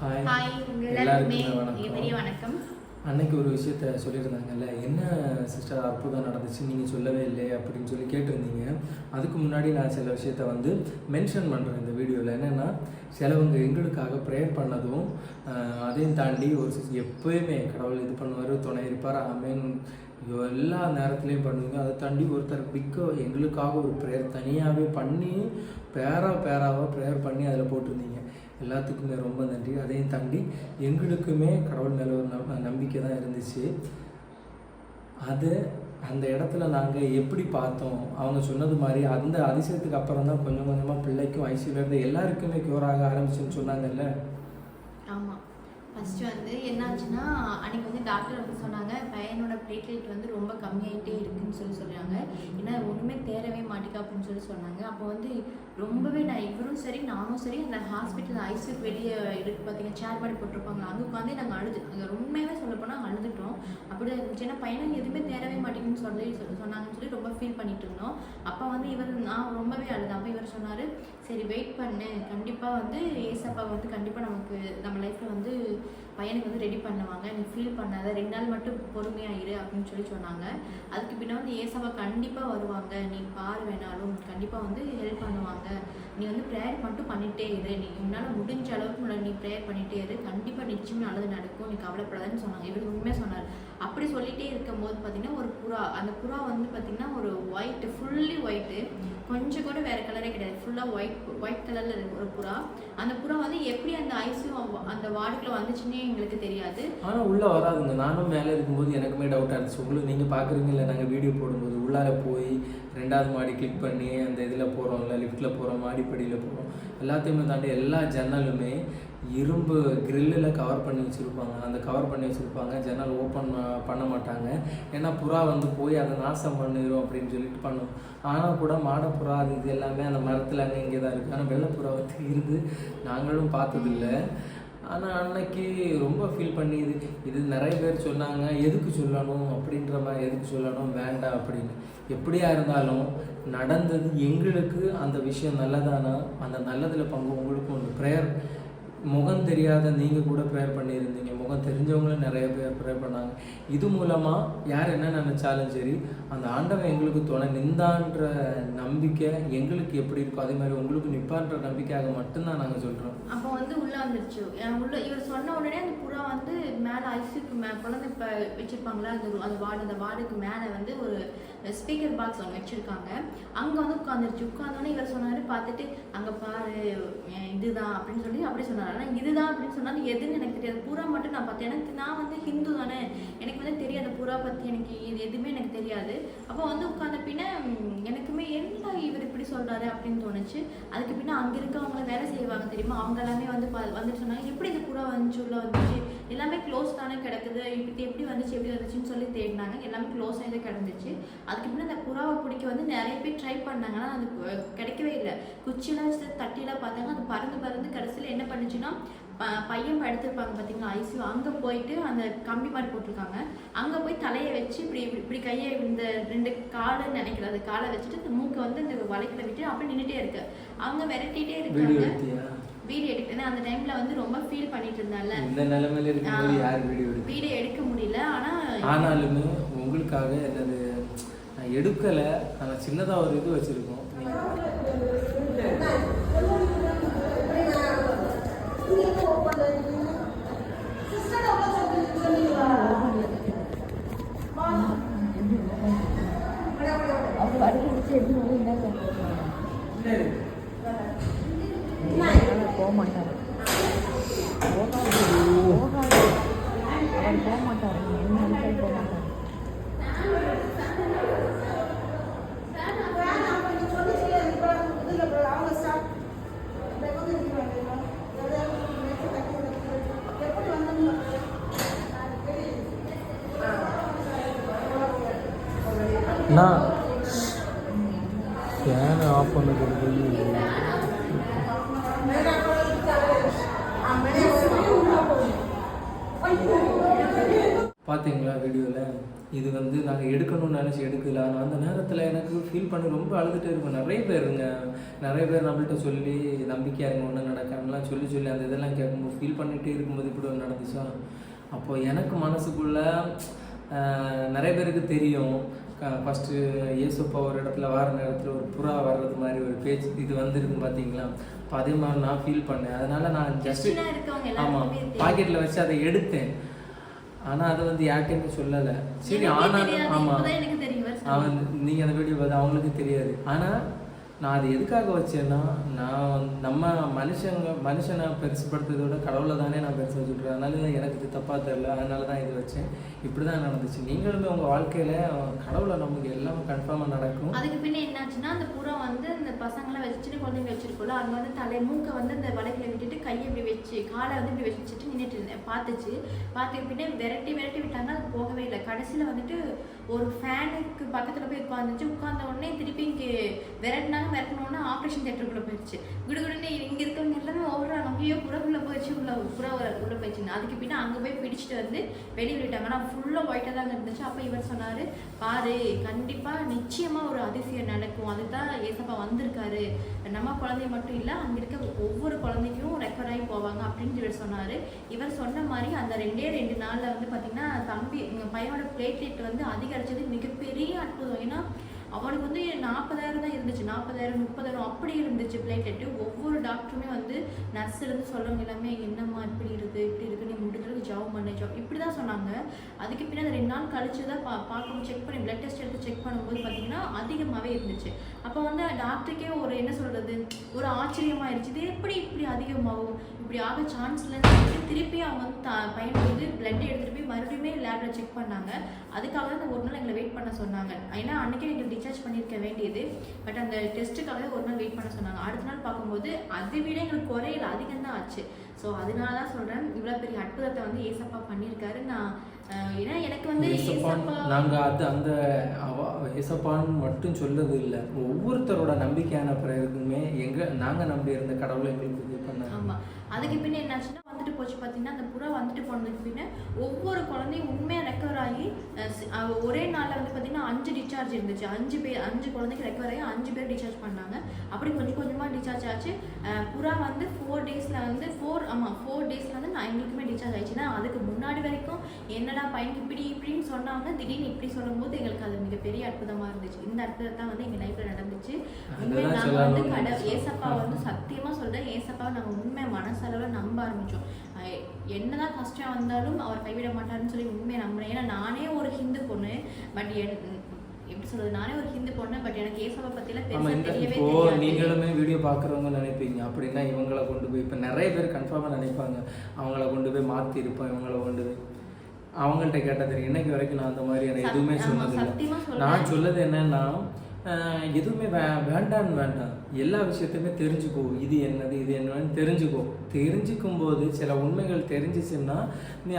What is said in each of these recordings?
Hi hi எல்லாருக்குமே பெரிய வணக்கம். வணக்கம். அன்னைக்கு ஒரு விஷயத்த சொல்லியிருந்தாங்கல்ல, என்ன சிஸ்டர் அற்புதம் நடந்துச்சு நீங்கள் சொல்லவே இல்லை அப்படின்னு சொல்லி கேட்டிருந்தீங்க. அதுக்கு முன்னாடி நான் சில விஷயத்த மென்ஷன் பண்ணுறேன் இந்த வீடியோவில். என்னென்னா, சிலவங்க எங்களுக்காக ப்ரேயர் பண்ணதும் அதையும் தாண்டி ஒரு எப்போயுமே கடவுள் இது பண்ணுவார், துணை இருப்பார், ஆமேன் எல்லா நேரத்துலையும் பண்ணுவீங்க. அதை தாண்டி ஒருத்தர் எங்களுக்காக ஒரு ப்ரேயர் தனியாகவே பண்ணி பேராவாக ப்ரேயர் பண்ணி அதில் போட்டிருந்தீங்க. எல்லாத்துக்குமே ரொம்ப நன்றி. அதையும் தாண்டி எங்களுக்குமே கடவுள் மேலே ஒரு நம்பிக்கை தான் இருந்துச்சு. அது அந்த இடத்துல நாங்கள் எப்படி பார்த்தோம், அவங்க சொன்னது மாதிரி அந்த அதிசயத்துக்கு அப்புறம் தான் கொஞ்சம் கொஞ்சமாக பிள்ளைக்கும் ஐசியூவில் இருந்து எல்லாருக்குமே க்யூர் ஆக ஆரம்பிச்சுன்னு சொன்னாங்கல்ல. ஆமாம், ஃபஸ்ட்டு என்னாச்சுன்னா, அன்றைக்கி டாக்டர் சொன்னாங்க பையனோட பிளேட்லெட் ரொம்ப கம்மியாகிட்டே இருக்குன்னு சொல்கிறாங்க. ஏன்னா ஒன்றுமே தேரவே மாட்டேங்க அப்படின்னு சொன்னாங்க. அப்போ ரொம்பவே இவரும் சரி நானும் சரி அந்த ஹாஸ்பிட்டல் ஐசியூக்கு வெளியே இருக்கு பார்த்தீங்கன்னா, சேர் பாடி போட்டிருப்பாங்க, அங்கே உட்காந்து நாங்கள் அங்கே உண்மையாகவே சொல்லப்போனால் அழுதுட்டோம். அப்படி இருந்துச்சு. ஏன்னா பையனுக்கு எதுவுமே தேரவே மாட்டேங்குன்னு சொன்னாங்கன்னு சொல்லி ரொம்ப ஃபீல் பண்ணிட்டு இருந்தோம். அப்போ நான் ரொம்பவே அழுதேன். அப்போ இவர் சொன்னார், சரி வெயிட் பண்ணு, கண்டிப்பாக ஏசப்பா கண்டிப்பாக நம்ம லைஃப்பில் பையனுக்கு ரெடி பண்ணுவாங்க, நீ ஃபீல் பண்ணாத, 2 நாள் மட்டும் பொறுமையாக இரு அப்படின்னு சொன்னாங்க. அதுக்கு பின்னா ஏசப்பா கண்டிப்பாக வருவாங்க, நீ பார் வேணாலும் கண்டிப்பாக ஹெல்ப் பண்ணுவாங்க, நீ ப்ரேயர் மட்டும் பண்ணிகிட்டே இரு, நீ உன்னால் முடிஞ்ச அளவுக்கு நீ ப்ரேயர் பண்ணிகிட்டே இரு, கண்டிப்பாக நிச்சயமே நல்லது நடக்கும், நீ கவலைப்படாதுன்னு சொன்னாங்க. இவர் உண்மையாக சொன்னார். அப்படி சொல்லிகிட்டே இருக்கும்போது பார்த்தீங்கன்னா, ஒரு புறா, அந்த புறா பார்த்தீங்கன்னா ஒரு ஒயிட், ஃபுல்லி ஒயிட்டு, கொஞ்சம் கூட வேறு கலரே கிடையாது, ஃபுல்லாக ஒயிட் கலரில் இருக்கு ஒரு புறா. அந்த புறா எப்படி அந்த ஐஸும் அந்த வார்டுக்குள்ள வந்துச்சுன்னே எங்களுக்கு தெரியாது. ஆனால் உள்ளே வராதுங்க. நானும் மேலே இருக்கும்போது எனக்குமே டவுட்டாக இருந்துச்சு. உங்களுக்கு நீங்கள் பார்க்குறீங்களா, நாங்கள் வீடியோ போடும்போது உள்ளார போய் 2வது மாடி கிளிக் பண்ணி அந்த இதில் போகிறோம்ல, லிஃப்ட்டில் போகிறோம், மாடிப்படியில் போகிறோம், எல்லாத்தையுமே தாண்டி எல்லா ஜன்னலுமே இரும்பு கிரில்லில் கவர் பண்ணி வச்சுருப்பாங்க. அந்த கவர் பண்ணி வச்சுருப்பாங்க, ஜன்னல் ஓப்பன் பண்ண மாட்டாங்க. ஏன்னா புறா போய் அதை நாசம் பண்ணிடும் அப்படின்னு சொல்லிட்டு பண்ணும். ஆனால் கூட மாடப்புறா அது இது எல்லாமே அந்த மரத்தில் அங்கே இங்கே தான் இருக்குது. ஆனால் வெள்ளைப்புறா இருந்து நாங்களும் பார்த்ததில்லை. ஆனால் அன்னைக்கு ரொம்ப ஃபீல் பண்ணி இது நிறைய பேர் சொன்னாங்க, எதுக்கு சொல்லணும் அப்படின்ற மாதிரி, எதுக்கு சொல்லணும் வேண்டாம் அப்படின்னு. எப்படியா இருந்தாலும் நடந்தது எங்களுக்கு அந்த விஷயம் நல்லதானா, அந்த நல்லதில் பங்கு உங்களுக்கு உண்டு. ப்ரேயர் முகம் தெரியாத நீங்கள் கூட ப்ரேயர் பண்ணியிருந்தீங்க, முகம் தெரிஞ்சவங்களும் நிறைய பேர் ப்ரேயர் பண்ணாங்க. இது மூலமாக யார் என்ன நினச்சாலும் சரி, அந்த ஆண்டவன் எங்களுக்கு துணை நின்றான்ற நம்பிக்கை எங்களுக்கு எப்படி இருக்கோ அதே மாதிரி உங்களுக்கு நிற்பான்ற நம்பிக்கையாக மட்டும்தான் நாங்கள் சொல்கிறோம். அப்போ உள்ளே வந்துருச்சு. இவர் சொன்ன உடனே அந்த புறா மேலே ஐசியூக்கு குழந்தை இப்போ வச்சுருப்பாங்களா, அந்த வார்டுக்கு மேலே ஒரு ஸ்பீக்கர் பாக்ஸ் ஒன்று வச்சுருக்காங்க, அங்கே உட்காந்துருச்சு. உட்காந்தோடனே இவர் சொன்னார், பார்த்துட்டு அங்கே பாரு இதுதான் அப்படின்னு சொல்லி அப்படி சொன்னார். ஆனால் இதுதான் அப்படின்னு சொன்னால் எதுன்னு எனக்கு தெரியாது. புறா மட்டும் நான் பார்த்தேன். நான் ஹிந்து தானே, எனக்கு தெரியாது புறா பற்றி, எனக்கு இது எதுவுமே எனக்கு தெரியாது. அப்போ உட்காந்த பின்ன எனக்குமே என்ன இவர் இப்படி சொல்கிறாரு அப்படின்னு தோணுச்சு. அதுக்கு பின்ன அங்கே இருக்கவங்கள வேலை செய்வாங்க தெரியுமா, அவங்க எல்லாமே வந்துட்டு சொன்னாங்க, எப்படி இந்த புறா வந்துச்சு, உள்ள வந்துச்சு, எல்லாமே க்ளோஸ் தானே கிடக்குது, இப்படி எப்படி வந்துச்சுன்னு சொல்லி தேடினாங்க. எல்லாமே க்ளோஸ் ஆகி கிடந்துச்சு. அதுக்கு பின்ன அந்த புறாவை பிடிக்க நிறைய பேர் ட்ரை பண்ணாங்கன்னா அது கிடைக்கவே இல்லை. குச்சியெல்லாம் வச்சு தட்டியெல்லாம் பார்த்தாங்க, அது பறந்து கடைசியில் என்ன பண்ணுச்சுன்னா, பையன் படுத்திருப்பாங்க பார்த்தீங்களா ஐசியூ, அங்கே போயிட்டு அந்த கம்பி மாதிரி போட்டிருக்காங்க, அங்கே போய் தலையை வச்சு இப்படி கையை இந்த 2 காலுன்னு நினைக்கிறேன், அது காலை வச்சுட்டு அந்த மூக்கை இந்த வளைக்கில் விட்டு அப்படி நின்றுட்டே இருக்கு. அவங்க விரட்டிகிட்டே இருக்காங்க. வீடியோ எடுக்கிறேன். அந்த டைமில் ரொம்ப ஃபீல் பண்ணிட்டு இருந்தால, இந்த நிலைமையில இருக்கும்போது யார் வீடியோ எடுக்க முடியல. ஆனாலுமே உங்களுக்காக என்னது எடுக்கலை, ஆனால் சின்னதாக ஒரு இது வச்சுருக்கோம். போக மாட்டார், அவர் போக மாட்டார், என்ன போக மாட்டார். நான் ஃபேனை ஆஃப் பண்ணது பார்த்தீங்களா வீடியோவில்? இது வந்து நாங்கள் எடுக்கணும்னு நினச்சி எடுக்கல. ஆனால் அந்த நேரத்தில் எனக்கு ஃபீல் பண்ணி ரொம்ப அழுதுகிட்டே இருக்கும். நிறைய பேர் நம்மள்கிட்ட சொல்லி நம்பிக்கையாக இருங்க ஒன்றும் நடக்காமலாம் சொல்லி அந்த இதெல்லாம் கேட்கும்போது ஃபீல் பண்ணிகிட்டே இருக்கும்போது இப்படி ஒன்று நடந்துச்சா. அப்போ எனக்கு மனசுக்குள்ளே நிறைய பேருக்கு தெரியும். ஃபஸ்ட்டு இயேசுப்பா ஒரு இடத்துல வார நேரத்தில் ஒரு புறா வர்றது மாதிரி ஒரு பேச்சு இது வந்துருக்குன்னு பார்த்தீங்களா. அப்போ அதே மாதிரி நான் ஃபீல் பண்ணேன். அதனால் நான் ஜஸ்ட்டு ஆமாம் பாக்கெட்டில் வச்சு அதை எடுத்தேன். ஆனால் அதை வந்து யார்கிட்டையுமே சொல்லலை. சரி ஆனாலும் ஆமாம் அவன் நீங்கள் அந்த வீடியோ பார்த்து அவங்களுக்கு தெரியாது. ஆனால் நான் அது எதுக்காக வச்சேன்னா, நான் நம்ம மனுஷனை பெருசுப்படுத்துறதை விட கடவுளை தானே நான் பெருசு வச்சுட்றேன். அதனால எனக்கு இது தப்பாக தெரில, அதனால தான் இது வச்சேன். இப்படி தான் நடந்துச்சு. நீங்களுமே உங்கள் வாழ்க்கையில் கடவுளை நமக்கு எல்லாமே கன்ஃபார்மாக நடக்கும். அதுக்கு பின்னே என்னாச்சுன்னா, அந்த புறா வந்து இந்த பசங்களை வச்சுட்டு குழந்தைங்க வச்சிருக்கோம்ல, அங்கே வந்து மூக்கை வந்து அந்த வலைகளை விட்டுட்டு கையை இப்படி வச்சு காலை வந்து இப்படி வச்சுட்டு நின்றுட்டு இருந்தேன். பார்த்துக்கு பின்னே விரட்டி விட்டாங்க. அது போகவே இல்லை. கடைசியில் வந்துட்டு ஒரு ஃபேனுக்கு பக்கத்தில் போய் உட்கார்ந்த உடனே திருப்பி இங்கே விரட்டணுன்னா ஆப்ரேஷன் தியேட்டருக்குள்ளே போயிடுச்சு. குடுகுடுன்னு இங்கே இருக்கவங்க எல்லாமே ஓடுறாங்க. ஐயோ புறக்குள்ளே போயிடுச்சு, புறா உள்ளே போயிடுச்சுன்னு. அதுக்கு பின்னே அங்கே போய் பிடிச்சிட்டு வந்து வெளியே விட்டாங்க. ஆனால் ஃபுல்லாக ஒயிட்டாக தாங்க இருந்துச்சு. அப்போ இவர் சொன்னார், பாரு கண்டிப்பாக நிச்சயமாக ஒரு அதிசயம் நடக்கும், அதுதான் ஏசப்பா வந்திருக்காரு, நம்ம குழந்தைய மட்டும் இல்லை அங்கே இருக்க ஒவ்வொரு குழந்தைக்கும் ரெக்கவர் ஆகி போவாங்க அப்படின்னு இவர் சொன்னார். இவர் சொன்ன மாதிரி அந்த 2 நாளில் வந்து பார்த்திங்கன்னா எங்கள் பையனோட பிளேட்லெட் வந்து அதிகரிச்சது மிகப்பெரிய அற்புதம். ஏன்னா அவனுக்கு வந்து 40,000 தான் இருந்துச்சு, 40,000 30,000 அப்படி இருந்துச்சு பிளேட்லெட்டு. ஒவ்வொரு டாக்டருமே வந்து நர்ஸ்லேருந்து சொல்லவங்க எல்லாமே, என்னம்மா இப்படி இருக்குது நீ முடிஞ்சளவுக்கு ஜாப் பண்ண இப்படி தான் சொன்னாங்க. அதுக்கு பின்னாடி 2 நாள் கழிச்சு தான் பார்க்கணும் செக் பண்ணி பிளட் டெஸ்ட் எடுத்து செக் பண்ணும்போது பார்த்தீங்கன்னா அதிகமாகவே இருந்துச்சு. அப்போ வந்து டாக்டருக்கே ஒரு என்ன சொல்கிறது, ஒரு ஆச்சரியமாயிருச்சு, இது எப்படி இப்படி அதிகமாகும், இப்படி ஆக சான்ஸ் இல்லைன்னு சொல்லிட்டு திருப்பி அவங்க வந்து பையனை வந்து பிளட் எடுத்துகிட்டு போய் மறுபடியுமே லேபில் செக் பண்ணாங்க. அதுக்காக தான் ஒரு நாள் எங்களை வெயிட் பண்ண சொன்னாங்க. ஏன்னா அன்றைக்கே எங்களுக்கு டிஸ்சார்ஜ் பண்ணியிருக்க வேண்டியது, பட் அந்த டெஸ்ட்டுக்காக ஒரு நாள் வெயிட் பண்ண சொன்னாங்க. அடுத்த நாள் பார்க்கும்போது அதை விட எங்களுக்கு குறையில அதிகம் தான் ஆச்சு. ஸோ அதனால தான் சொல்கிறேன், இவ்வளோ பெரிய அற்புதத்தை வந்து ஏசப்பா பண்ணியிருக்காரு. நான் ஏன்னா எனக்கு வந்து நாங்கள் அந்த ஏசப்பான்னு மட்டும் சொல்லது இல்லை, ஒவ்வொருத்தரோட நம்பிக்கையான பிறகுமே நாங்கள் நம்பி இருந்த கடவுளை எங்களுக்கு இது பண்ணாங்க. ஆமாம். அதுக்கு பின்னே என்னாச்சுன்னா வந்துட்டு போச்சு பார்த்தீங்கன்னா, அந்த புறா வந்துட்டு போனதுக்கு பின்னே ஒவ்வொரு குழந்தையும் உண்மையாக ரெக்கவர் ஆகி ஒரே நாளில் வந்து பார்த்தீங்கன்னா 5 டிஸ்சார்ஜ் இருந்துச்சு. 5 குழந்தைக்கு ரெக்கவர் ஆகி 5 பேர் டிஸ்சார்ஜ் பண்ணாங்க. அப்படி கொஞ்சமாக டிஸ்சார்ஜ் ஆச்சு. புறா வந்து 4 டேஸில் வந்து 4 டேஸில் வந்து நான் எங்களுக்குமே டிஸ்சார்ஜ் ஆயிடுச்சுன்னா, அதுக்கு முன்னாடி வரைக்கும் என்னடா பையனுக்கு இப்படின்னு சொன்னாங்க, திடீர்னு இப்படி சொல்லும்போது எங்களுக்கு அது மிகப்பெரிய அற்புதமாக இருந்துச்சு. இந்த அற்புதம் தான் வந்து எங்கள் லைஃப்பில் நடந்துச்சு. உண்மையாக நாங்கள் வந்து ஏசப்பா வந்து சத்தியமாக சொல்கிறேன், ஏசப்பாவை நாங்கள் உண்மை மனசளவில் நம்ப ஆரம்பித்தோம். என்னதான் கஷ்டம் வந்தாலும் அவர் கைவிட மாட்டாருன்னு சொல்லி உண்மையை நம்புறேன். ஏன்னா நானே ஒரு ஹிந்து பொண்ணு, பட் எப்படி சொல்றது, நானே ஒரு ஹிந்து பொண்ணு, பட் எனக்கு ஏசப்பா பற்றிலாம் பெருசாக தெரியவே தெரியாது. நீங்களுமே வீடியோ பார்க்குறவங்க நினைப்பீங்க அப்படின்னா இவங்களை கொண்டு போய், இப்போ நிறைய பேர் கன்ஃபார்மாக நினைப்பாங்க அவங்கள கொண்டு போய் மாற்றி இருப்போம், இவங்கள கொண்டு போய் அவங்கள்ட்ட கேட்டால் தெரியும். இன்னைக்கு வரைக்கும் நான் அந்த மாதிரியான எதுவுமே சொன்னதில்லை. நான் சொல்லது என்னன்னா, எதுவுமே வேண்டாம், எல்லா விஷயத்தையுமே தெரிஞ்சுக்கோ, இது என்னன்னு தெரிஞ்சுக்கும் போது சில உண்மைகள் தெரிஞ்சிச்சுன்னா நீ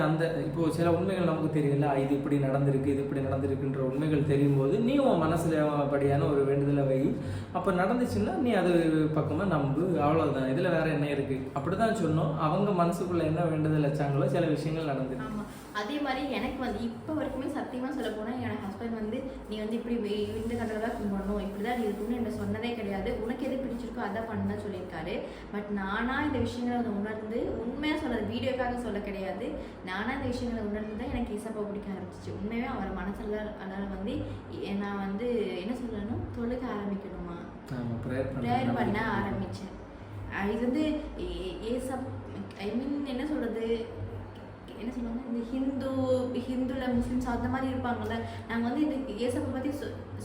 இப்போ சில உண்மைகள் நமக்கு தெரியல, இது இப்படி நடந்திருக்குன்ற உண்மைகள் தெரியும் போது நீ உன் மனசுல படியான ஒரு வேண்டுதலை வை. அப்போ நடந்துச்சுன்னா நீ அது பக்கமாக நம்பு, அவ்வளோதான். இதில் வேற என்ன இருக்கு, அப்படிதான் சொன்னோம். அவங்க மனசுக்குள்ள என்ன வேண்டுதல் வச்சாங்களோ சில விஷயங்கள் நடந்துருக்கு. அதே மாதிரி எனக்கு வந்து இப்போ வரைக்குமே சத்தியமாக சொல்ல போனால் என் ஹஸ்பண்ட் வந்து நீ வந்து இப்படி இந்த கண்டதாக கும்பிடணும், இப்படி தான் இருக்குன்னு என்ன சொன்னதே கிடையாது. உனக்கு எது பிடிச்சிருக்கோ அதை பண்ண சொல்லியிருக்காரு. பட் நானாக இந்த விஷயங்களை வந்து உணர்ந்து, உண்மையாக சொல்கிறது வீடியோக்காக சொல்ல கிடையாது, நானாக இந்த விஷயங்களை உணர்ந்து தான் எனக்கு ஏசப்பா பிடிக்க ஆரம்பிச்சிச்சு. உண்மையாகவே அவர் மனசில் அதனால் வந்து நான் வந்து என்ன சொல்லணும், தொழுக ஆரம்பிக்கணுமா, ப்ரேயர் பண்ண ஆரம்பித்தேன். இது வந்து என்ன சொல்கிறது, என்ன சொல்லுவாங்க, இந்த ஹிந்துல முஸ்லிம்ஸ் அந்த மாதிரி இருப்பாங்கல்ல, நாங்கள் வந்து இது ஏசப்பை பற்றி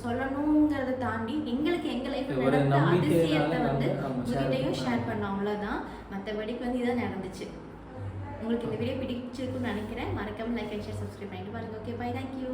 சொல்லணுங்கிறத தாண்டி எங்கள் லைஃப்ல நடந்த அதிசயத்தை வந்து உங்ககிட்டையும் ஷேர் பண்ணோம், அவ்வளோதான். மற்றபடிக்கு வந்து இதான் நடந்துச்சு. உங்களுக்கு இந்த வீடியோ பிடிச்சிருக்குன்னு நினைக்கிறேன். மறக்காம லைக் அண்ட் ஷேர் சப்ஸ்கிரைப் பண்ணிட்டு பாருங்க. Okay, bye, thank you.